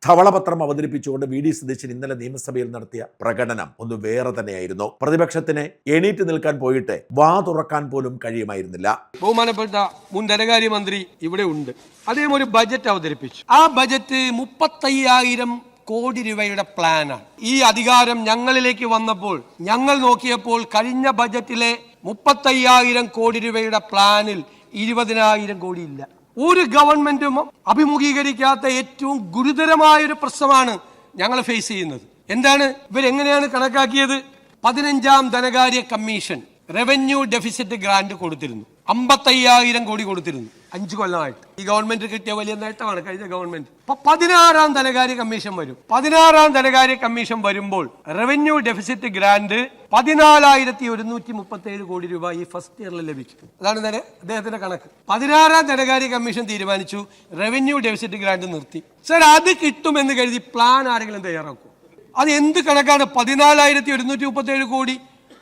ധവളപത്രം അവതരിപ്പിച്ചുകൊണ്ട് V D Satheesan ഇന്നലെ നിയമസഭയിൽ നടത്തിയ പ്രകടനം ഒന്ന് വേറെ തന്നെയായിരുന്നു. പ്രതിപക്ഷത്തിന് എണീറ്റ് നിൽക്കാൻ പോയിട്ട് വാ തുറക്കാൻ പോലും കഴിയുമായിരുന്നില്ല. ബഹുമാനപ്പെട്ട മുൻ ധനകാര്യമന്ത്രി ഇവിടെ ഉണ്ട്. അദ്ദേഹം ഒരു ബജറ്റ് അവതരിപ്പിച്ചു. ആ ബജറ്റ് 35,000 കോടി രൂപയുടെ പ്ലാനാണ്. ഈ അധികാരം ഞങ്ങളിലേക്ക് വന്നപ്പോൾ ഞങ്ങൾ നോക്കിയപ്പോൾ കഴിഞ്ഞ ബജറ്റിലെ 35,000 കോടി രൂപയുടെ പ്ലാനിൽ 20,000 കോടി ഇല്ല. ഒരു ഗവൺമെന്റും അഭിമുഖീകരിക്കാത്ത ഏറ്റവും ഗുരുതരമായ ഒരു പ്രശ്നമാണ് ഞങ്ങൾ ഫേസ് ചെയ്യുന്നത്. എന്താണ് ഇവരെങ്ങനെയാണ് കണക്കാക്കിയത്? 15ാം ധനകാര്യ കമ്മീഷൻ റവന്യൂ ഡെഫിസിറ്റ് ഗ്രാന്റ് കൊടുത്തിരുന്നു. 55,000 കോടി കൊടുത്തിരുന്നു 5 കൊല്ലമായിട്ട്. ഈ ഗവൺമെന്റ് കിട്ടിയ വലിയ നേട്ടമാണ് കഴിഞ്ഞ ഗവൺമെന്റ്. 16ാം ധനകാര്യ കമ്മീഷൻ വരും. 16ാം ധനകാര്യ കമ്മീഷൻ വരുമ്പോൾ റവന്യൂ ഡെഫിസിറ്റ് ഗ്രാന്റ് 14,137 കോടി രൂപ ഈ ഫസ്റ്റ് ഇയറിൽ ലഭിക്കും. അതാണ് അദ്ദേഹത്തിന്റെ കണക്ക്. 16ാം ധനകാര്യ കമ്മീഷൻ തീരുമാനിച്ചു റവന്യൂ ഡെഫിസിറ്റ് ഗ്രാന്റ് നിർത്തി. സർ, അത് കിട്ടുമെന്ന് കരുതി പ്ലാൻ ആരെങ്കിലും തയ്യാറാക്കും? അത് എന്ത് കണക്കാണ്? 14,137 കോടി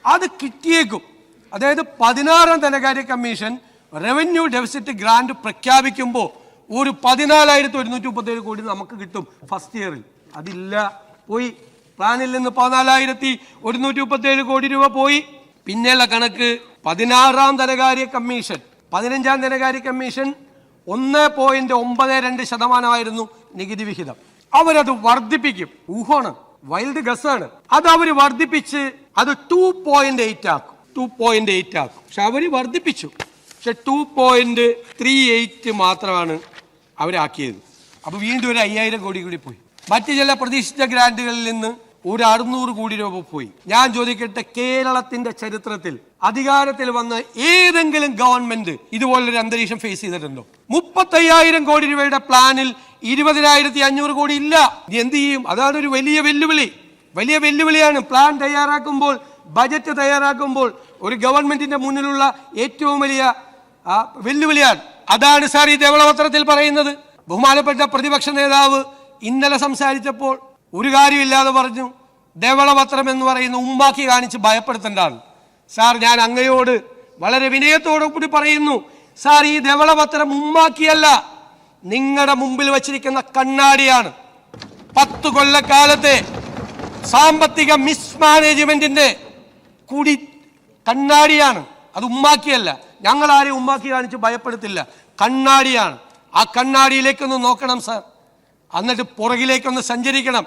അത് കിട്ടിയേക്കും. അതായത് 16ാം ധനകാര്യ കമ്മീഷൻ റവന്യൂ ഡെഫിസിറ്റ് ഗ്രാന്റ് പ്രഖ്യാപിക്കുമ്പോൾ ഒരു 14,137 കോടി നമുക്ക് കിട്ടും ഫസ്റ്റ് ഇയറിൽ. അതില്ല, പോയി. പ്ലാനിൽ നിന്ന് 14,137 കോടി രൂപ പോയി. പിന്നെയുള്ള കണക്ക് 16ാം ധനകാര്യ കമ്മീഷൻ 15ാം ധനകാര്യ കമ്മീഷൻ 1.92% നികുതി വിഹിതം. അവരത് വർദ്ധിപ്പിക്കും. ഊഹമാണ്, വൈൽഡ് ഗസ്സാണ്. അത് അവർ വർദ്ധിപ്പിച്ച് അത് 2.8 ആക്കും. 2.8 ആക്കും. പക്ഷെ അവർ വർദ്ധിപ്പിച്ചു. പക്ഷെ 2.38 മാത്രമാണ് അവരാക്കിയത്. അപ്പൊ വീണ്ടും ഒരു 5,000 കോടി കൂടി പോയി. മറ്റു ചില പ്രതീക്ഷിച്ച ഗ്രാന്റുകളിൽ നിന്ന് ഒരു 600 കോടി രൂപ പോയി. ഞാൻ ചോദിക്കട്ടെ, കേരളത്തിന്റെ ചരിത്രത്തിൽ അധികാരത്തിൽ വന്ന ഏതെങ്കിലും ഗവൺമെന്റ് ഇതുപോലൊരു അന്തരീക്ഷം ഫേസ് ചെയ്തിട്ടുണ്ടോ? 35,000 കോടി രൂപയുടെ പ്ലാനിൽ 20,500 കോടി ഇല്ല. എന്ത് ചെയ്യും? അതാണ് ഒരു വലിയ വെല്ലുവിളിയാണ്. പ്ലാൻ തയ്യാറാക്കുമ്പോൾ, ബജറ്റ് തയ്യാറാക്കുമ്പോൾ ഒരു ഗവൺമെന്റിന്റെ മുന്നിലുള്ള ഏറ്റവും വലിയ വെല്ലുവിളിയാണ്. അതാണ് സാർ ഈ ധവളപത്രത്തിൽ പറയുന്നത്. ബഹുമാനപ്പെട്ട പ്രതിപക്ഷ നേതാവ് ഇന്നലെ സംസാരിച്ചപ്പോൾ ഒരു കാര്യമില്ലാതെ പറഞ്ഞു ധവളപത്രം എന്ന് പറയുന്ന ഉമ്മാക്കി കാണിച്ച് ഭയപ്പെടുത്തേണ്ടതാണ്. സാർ, ഞാൻ അങ്ങയോട് വളരെ വിനയത്തോടു കൂടി പറയുന്നു, സാർ, ഈ ധവളപത്രം ഉമ്മാക്കിയല്ല, നിങ്ങളുടെ മുമ്പിൽ വച്ചിരിക്കുന്ന കണ്ണാടിയാണ്. 10 കൊല്ലക്കാലത്തെ സാമ്പത്തിക മിസ്മാനേജ്മെന്റിന്റെ കൂടി കണ്ണാടിയാണ്. അത് ഉമ്മാക്കിയല്ല. ഞങ്ങൾ ആരെയും ഉമ്മാക്കി കാണിച്ച് ഭയപ്പെടുത്തില്ല. കണ്ണാടിയാണ്. ആ കണ്ണാടിയിലേക്കൊന്ന് നോക്കണം സാർ, എന്നിട്ട് പുറകിലേക്കൊന്ന് സഞ്ചരിക്കണം.